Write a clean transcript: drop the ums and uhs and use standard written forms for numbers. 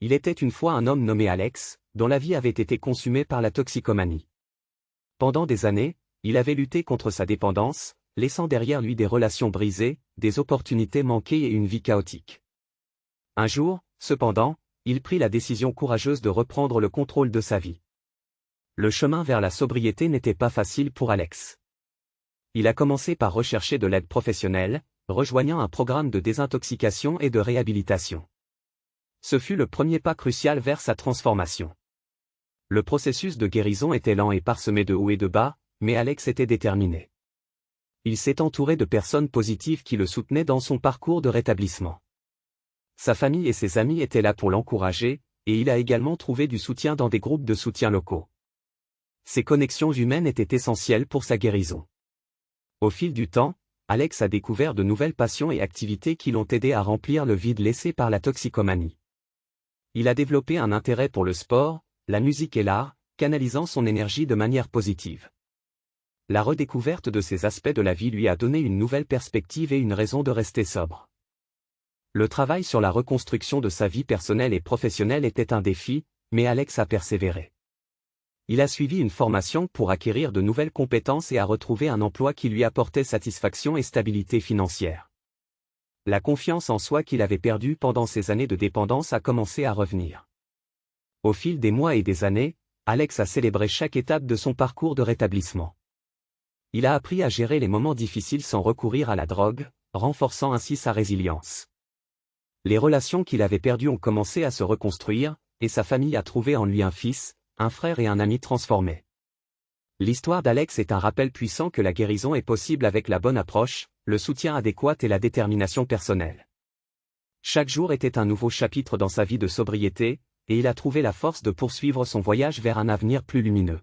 Il était une fois un homme nommé Alex, dont la vie avait été consumée par la toxicomanie. Pendant des années, il avait lutté contre sa dépendance, laissant derrière lui des relations brisées, des opportunités manquées et une vie chaotique. Un jour, cependant, il prit la décision courageuse de reprendre le contrôle de sa vie. Le chemin vers la sobriété n'était pas facile pour Alex. Il a commencé par rechercher de l'aide professionnelle, rejoignant un programme de désintoxication et de réhabilitation. Ce fut le premier pas crucial vers sa transformation. Le processus de guérison était lent et parsemé de hauts et de bas, mais Alex était déterminé. Il s'est entouré de personnes positives qui le soutenaient dans son parcours de rétablissement. Sa famille et ses amis étaient là pour l'encourager, et il a également trouvé du soutien dans des groupes de soutien locaux. Ces connexions humaines étaient essentielles pour sa guérison. Au fil du temps, Alex a découvert de nouvelles passions et activités qui l'ont aidé à remplir le vide laissé par la toxicomanie. Il a développé un intérêt pour le sport, la musique et l'art, canalisant son énergie de manière positive. La redécouverte de ces aspects de la vie lui a donné une nouvelle perspective et une raison de rester sobre. Le travail sur la reconstruction de sa vie personnelle et professionnelle était un défi, mais Alex a persévéré. Il a suivi une formation pour acquérir de nouvelles compétences et a retrouvé un emploi qui lui apportait satisfaction et stabilité financière. La confiance en soi qu'il avait perdue pendant ses années de dépendance a commencé à revenir. Au fil des mois et des années, Alex a célébré chaque étape de son parcours de rétablissement. Il a appris à gérer les moments difficiles sans recourir à la drogue, renforçant ainsi sa résilience. Les relations qu'il avait perdues ont commencé à se reconstruire, et sa famille a trouvé en lui un fils, un frère et un ami transformés. L'histoire d'Alex est un rappel puissant que la guérison est possible avec la bonne approche, le soutien adéquat et la détermination personnelle. Chaque jour était un nouveau chapitre dans sa vie de sobriété, et il a trouvé la force de poursuivre son voyage vers un avenir plus lumineux.